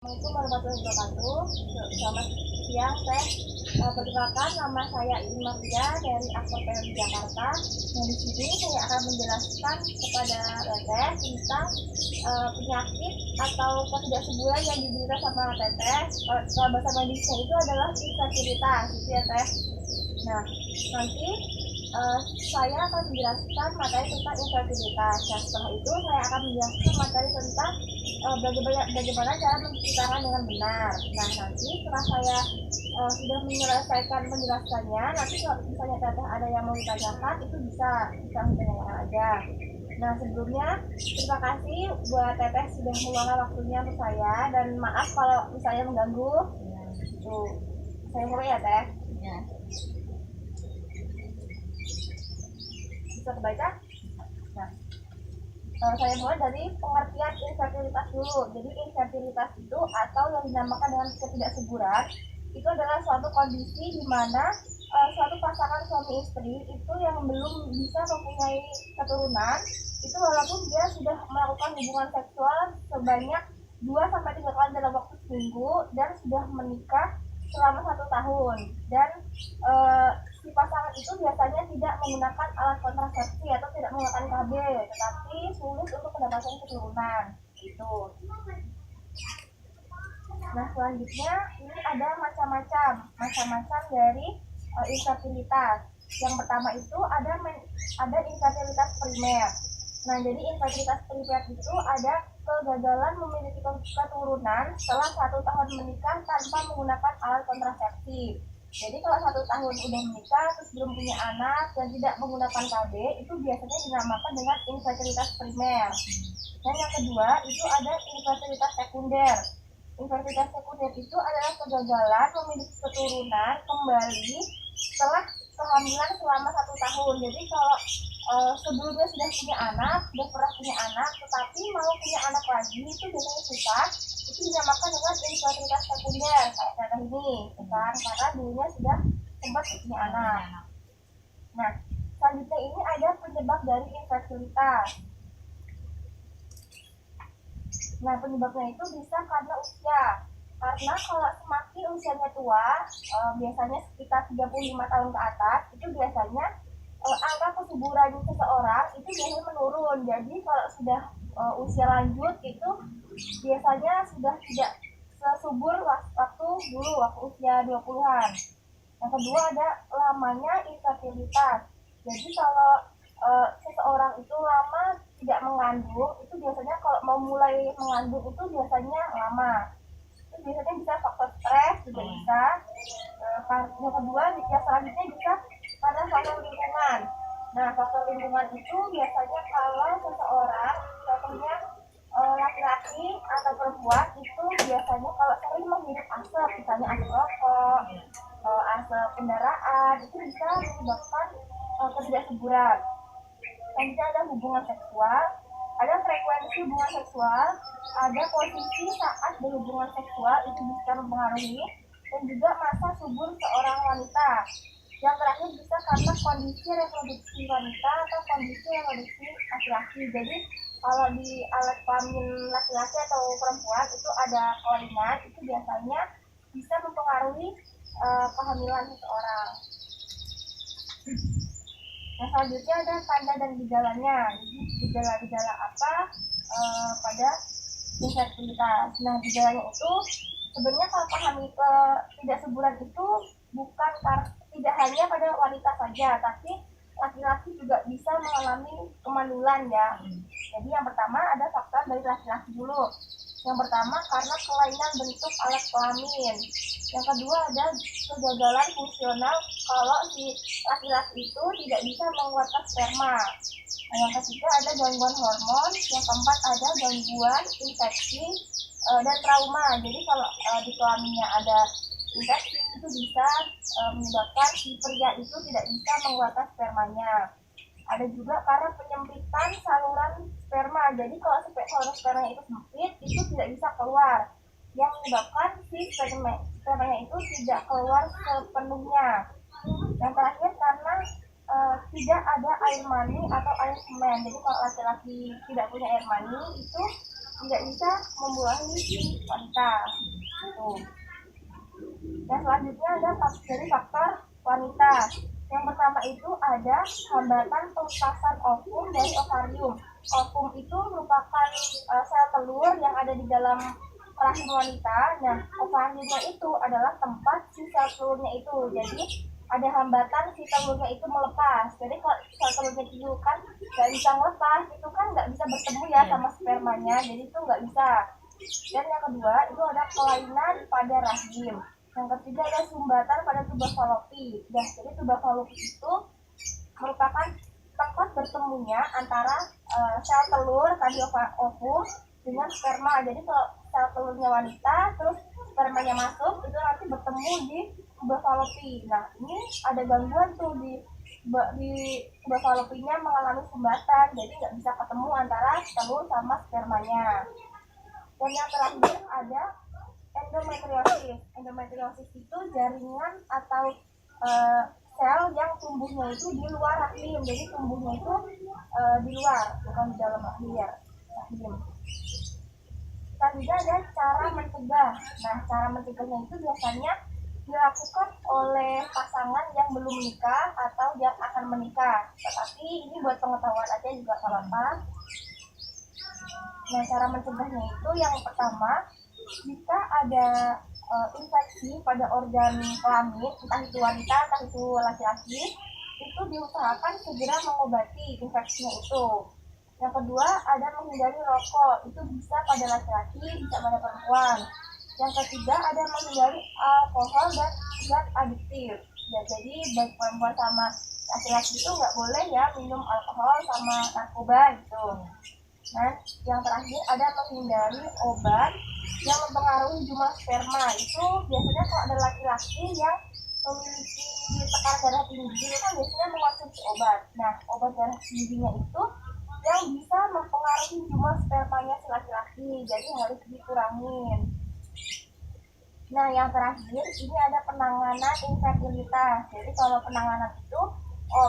Assalamualaikum warahmatullahi wabarakatuh. Selamat siang, Teh. Perkenalkan, nama saya Iin Maria dari Akpol di Jakarta. Nah, di sini saya akan menjelaskan kepada Teteh tentang penyakit atau ketidaksuburan yang diderita sama Teteh. Kalau bahasa medisnya itu adalah infertilitas, gitu ya, Teh. Nah, nanti saya akan menjelaskan materi tentang infertilitas. Nah, setelah itu saya akan menjelaskan materi tentang bagaimana cara mencuci tangan dengan benar. Nah, nanti setelah saya sudah menyelesaikan menjelaskannya, nanti kalau misalnya Teteh ada yang mau ditanyakan, itu bisa ditanyakan aja. Nah, sebelumnya terima kasih buat Teteh sudah meluangkan waktunya untuk saya, dan maaf kalau misalnya mengganggu. Tuh, saya mulai ya, Teh. Ya. Bisa kebaca? Nah, saya mulai dari pengertian infertilitas dulu. Jadi infertilitas itu atau yang dinamakan dengan ketidaksuburan itu adalah suatu kondisi di mana suatu pasangan suami istri itu yang belum bisa mempunyai keturunan itu walaupun dia sudah melakukan hubungan seksual sebanyak 2-3 kali dalam waktu seminggu dan sudah menikah selama 1 tahun, dan si pasangan itu biasanya tidak menggunakan alat kontrasepsi atau tidak menggunakan KB, tetapi sulit untuk mendapatkan keturunan itu. Nah, selanjutnya ini ada macam-macam dari infertilitas. Yang pertama itu ada infertilitas primer. Nah, jadi infertilitas primer itu ada kegagalan memiliki keturunan setelah 1 tahun menikah tanpa menggunakan alat kontrasepsi. Jadi kalau 1 tahun udah menikah terus belum punya anak dan tidak menggunakan KB, itu biasanya dinamakan dengan infertilitas primer. Dan yang kedua itu ada infertilitas sekunder. Infertilitas sekunder itu adalah kegagalan memiliki keturunan kembali setelah kehamilan selama 1 tahun. Jadi kalau sebelumnya sudah punya anak, sudah pernah punya anak, tetapi mau punya anak lagi itu biasanya susah. Itu dinamakan dengan infertilitas sekunder kayak data ini, kan? Karena dulunya sudah sempat punya anak. Nah, selanjutnya ini ada penyebab dari infertilitas. Nah, penyebabnya itu bisa karena usia. Karena kalau semakin usianya tua, biasanya sekitar 35 tahun ke atas, itu biasanya angka kesuburan seseorang itu biasanya menurun. Jadi kalau sudah usia lanjut itu biasanya sudah tidak sesubur waktu dulu, waktu usia 20-an. Yang kedua ada lamanya infertilitas. Jadi kalau seseorang itu lama tidak mengandung, itu biasanya kalau mau mulai mengandung itu biasanya lama. Itu biasanya bisa faktor stres juga bisa. Yang kedua, yang selanjutnya bisa karena faktor lingkungan. Nah, faktor lingkungan itu biasanya kalau seseorang, contohnya laki-laki atau perempuan itu biasanya kalau sering menghirup asap, misalnya asap rokok, asap kendaraan, itu bisa menyebabkan ketidaksuburan. Selanjutnya ada hubungan seksual, ada frekuensi hubungan seksual, ada posisi saat berhubungan seksual itu bisa mempengaruhi, dan juga masa subur seorang wanita. Yang terakhir bisa karena kondisi reproduksi wanita atau kondisi reproduksi laki-laki. Jadi kalau di alat kelamin laki-laki atau perempuan itu ada kelainan, itu biasanya bisa mempengaruhi kehamilan seseorang. Nah, selanjutnya ada tanda dan gejalanya. Jadi gejala-gejala apa pada infertilitas. Nah, gejalanya itu sebenarnya kalau pahami ketidaksuburan itu bukan tidak hanya pada wanita saja, tapi laki-laki juga bisa mengalami kemandulan ya. Jadi yang pertama ada faktor dari laki-laki dulu. Yang pertama karena kelainan bentuk alat kelamin. Yang kedua ada kegagalan fungsional kalau si laki-laki itu tidak bisa mengeluarkan sperma. Nah, yang ketiga ada gangguan hormon. Yang keempat ada gangguan infeksi dan trauma. Jadi kalau di kelaminnya ada infeksi itu bisa menyebabkan si pria itu tidak bisa mengeluarkan spermanya. Ada juga karena penyempitan saluran sperma. Jadi kalau saluran sperma itu sempit, itu tidak bisa keluar, yang menyebabkan si spermanya itu tidak keluar sepenuhnya. Yang terakhir karena tidak ada air mani atau air semen. Jadi kalau laki-laki tidak punya air mani itu tidak bisa membuahi si wanita. Gitu. Yang selanjutnya ada dari faktor wanita. Yang pertama itu ada hambatan pelepasan ovum dari ovarium. Ovum itu merupakan sel telur yang ada di dalam rahim wanita. Nah, ovariumnya itu adalah tempat si sel telurnya itu. Jadi ada hambatan si telurnya itu melepas. Jadi kalau sel telurnya itu kan nggak bisa melepas, itu kan nggak bisa bertemu ya sama spermanya. Jadi itu nggak bisa. Dan yang kedua itu ada kelainan pada rahim. Yang ketiga ada sumbatan pada tuba falopi. Ya, jadi tuba falopi itu merupakan tempat bertemunya antara sel telur tadi ovum dengan sperma. Jadi kalau sel telurnya wanita terus spermanya masuk, itu nanti bertemu di tuba falopi. Nah, ini ada gangguan tuh di tuba falopinya mengalami sumbatan, jadi nggak bisa ketemu antara telur sama spermanya. Dan yang terakhir ada endometriosis. Endometriosis itu jaringan atau sel yang tumbuhnya itu di luar rahim. Jadi tumbuhnya itu di luar, bukan di dalam rahim. Selanjutnya ada cara mencegah. Nah, cara mencegahnya itu biasanya dilakukan oleh pasangan yang belum menikah atau yang akan menikah. Tetapi ini buat pengetahuan aja juga nggak apa-apa. Nah, cara mencegahnya itu yang pertama, jika ada infeksi pada organ kelamin, entah itu wanita, entah itu laki-laki, itu diusahakan segera mengobati infeksinya itu. Yang kedua, ada menghindari rokok, itu bisa pada laki-laki, bisa pada perempuan. Yang ketiga, ada menghindari alkohol dan zat adiktif. Ya, jadi baik perempuan sama laki-laki itu nggak boleh ya minum alkohol sama narkoba gitu. Nah, yang terakhir ada menghindari obat yang mempengaruhi jumlah sperma. Itu biasanya kalau ada laki-laki yang memiliki tekanan darah tinggi itu kan biasanya mengonsumsi obat. Nah, obat darah tingginya itu yang bisa mempengaruhi jumlah spermanya si laki-laki, jadi harus dikurangin. Nah, yang terakhir ini ada penanganan infertilitas. Jadi kalau penanganan itu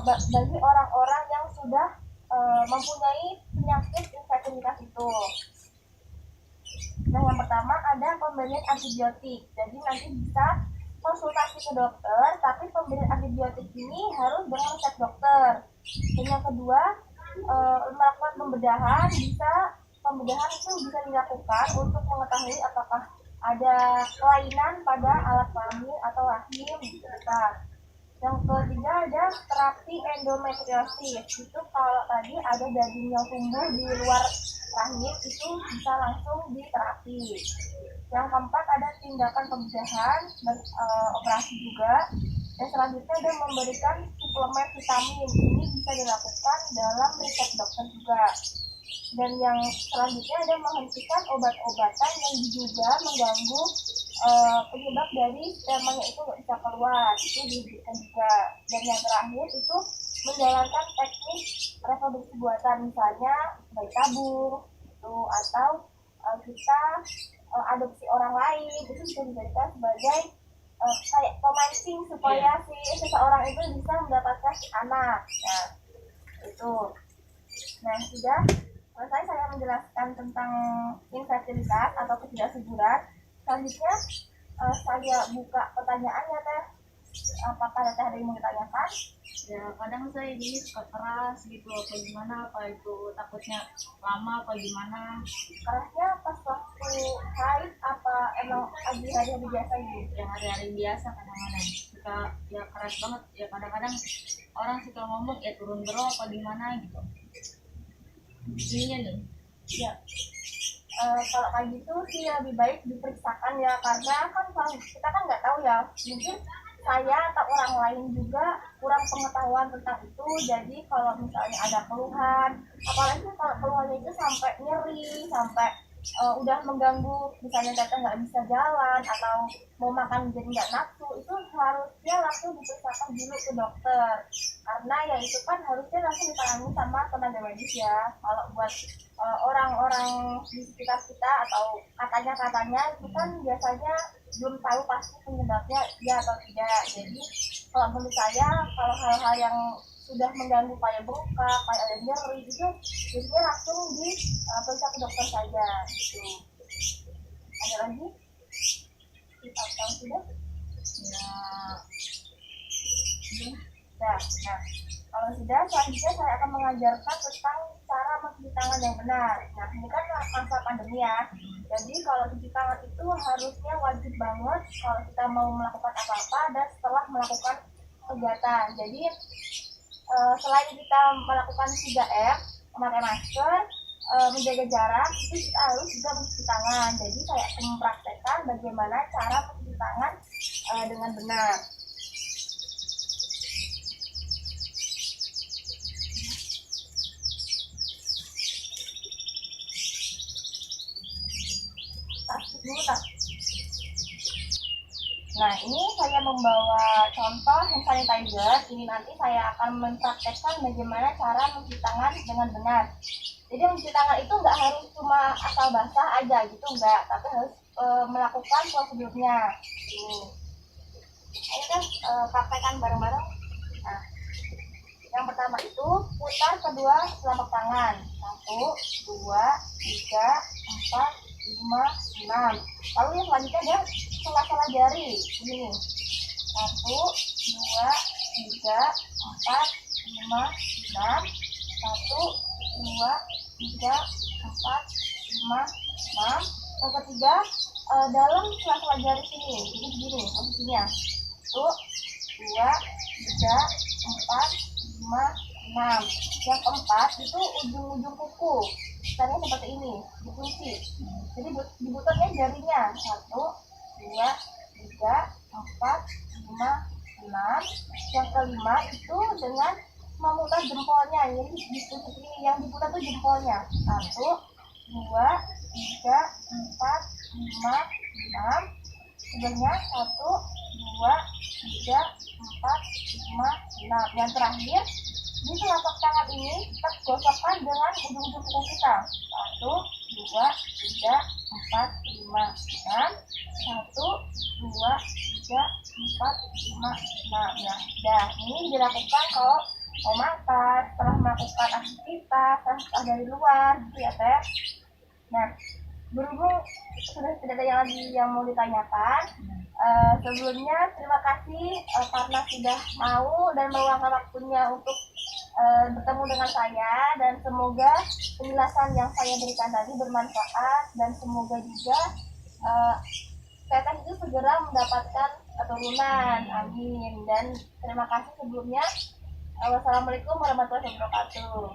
bagi orang-orang yang sudah mempunyai penyakit infertilitas itu. Nah, yang pertama ada pemberian antibiotik. Jadi nanti bisa konsultasi ke dokter, tapi pemberian antibiotik ini harus dengan resep dokter. Dan yang kedua, melakukan pembedahan. Pembedahan itu bisa dilakukan untuk mengetahui apakah ada kelainan pada alat kelamin atau rahim kita. Yang ketiga ada terapi endometriosis. Itu kalau tadi ada daging yang tumbuh di luar rahim, itu bisa langsung diterapi. Yang keempat ada tindakan pembedahan dan operasi juga. Dan selanjutnya ada memberikan suplemen vitamin. Ini bisa dilakukan dalam resep dokter juga. Dan yang selanjutnya ada menghentikan obat-obatan yang diduga mengganggu penyebab dari spermanya itu nggak bisa keluar, itu diberikan juga. Dan yang terakhir itu menjalankan teknik reproduksi buatan, misalnya bayi tabung itu, atau kita adopsi orang lain, itu bisa dijadikan sebagai kayak pemancing supaya si seseorang itu bisa mendapatkan anak. Nah, itu. Nah, sudah selesai saya menjelaskan tentang infertilitas atau ketidaksuburan. Selanjutnya saya buka pertanyaannya, Teh. Apakah Teh ada yang mau ditanyakan? Ya, kadang saya ini suka keras gitu, apa gimana, apa itu takutnya lama apa gimana. Kerasnya pas waktu haid apa emang hari-hari biasa gitu? Yang hari-hari biasa kadang-kadang suka ya keras banget ya, kadang-kadang orang suka ngomong ya turun bro apa gimana gitu. Ininya nih ya kalau kayak gitu sih lebih baik diperiksakan ya, karena kan kita kan nggak tahu ya, mungkin saya atau orang lain juga kurang pengetahuan tentang itu. Jadi kalau misalnya ada keluhan, apalagi kalau keluhannya itu sampai nyeri, sampai udah mengganggu, misalnya Tete nggak bisa jalan atau mau makan jadi nggak nafsu, itu harusnya langsung diperiksakan dulu ke dokter, karena ya itu kan harusnya langsung ditangani sama tenaga medis ya. Kalau buat orang-orang di sekitar kita atau katanya itu kan biasanya belum tahu pasti penyebabnya ya atau tidak. Jadi kalau menurut saya, kalau hal-hal yang sudah mengganggu kayak bengkak, kayak ada nyeri itu, biasanya langsung diperiksa ke dokter saja gitu. Ada lagi? Kita tahu sudah? Ya, Nah, kalau sudah, selanjutnya saya akan mengajarkan tentang cara mencuci tangan yang benar. Nah, ini kan masa pandemi ya. Jadi kalau cuci tangan itu harusnya wajib banget kalau kita mau melakukan apa-apa dan setelah melakukan kegiatan. Jadi selain kita melakukan 3M, memakai masker, menjaga jarak, itu kita harus juga mencuci tangan. Jadi saya akan mempraktekkan bagaimana cara mencuci tangan dengan benar. Nah, ini saya membawa contoh hand sanitizer. Ini nanti saya akan mempraktekkan bagaimana cara mencuci tangan dengan benar. Jadi mencuci tangan itu nggak harus cuma asal basah aja gitu, nggak, tapi harus melakukan prosedurnya. Ayo kan praktekkan bareng-bareng. Nah, yang pertama itu putar kedua telapak tangan. 1, 2, 3, 4, 5, 6. Lalu yang selanjutnya ada sela-sela jari. Begini. 1, 2, 3, 4, 5, 6. 1, 2, 3, 4, 5, 6. Yang ketiga, dalam sela-sela jari sini. Jadi begini posisinya. 1, 2, 3, 4, 5, 6. Yang keempat itu ujung-ujung kuku. Caranya seperti ini, dikunci. Jadi dibututnya jarinya. 1, 2, 3, 4, 5, 6. Yang kelima itu dengan memutar jempolnya. Jadi diputar ini, yang diputar itu jempolnya. 1, 2, 3, 4, 5, 6. Sebelumnya 1, 2, 3, 4, 5, 6. Yang terakhir di telapak tangan ini kita gosokkan dengan ujung-ujung kuku kita. 1, 2, 3, 4, 5, 6. 1, 2, 3, 4, 5, 6. Nah, ini dilakukan kalau mau makan, setelah melakukan aktivitas, setelah dari luar, gitu ya Teh. Nah, berhubung sudah tidak ada yang lagi yang mau ditanyakan, sebelumnya terima kasih karena sudah mau dan meluangkan waktunya untuk bertemu dengan saya, dan semoga penjelasan yang saya berikan tadi bermanfaat, dan semoga juga Teteh itu segera mendapatkan keturunan, amin. Dan terima kasih sebelumnya. Wassalamualaikum warahmatullahi wabarakatuh.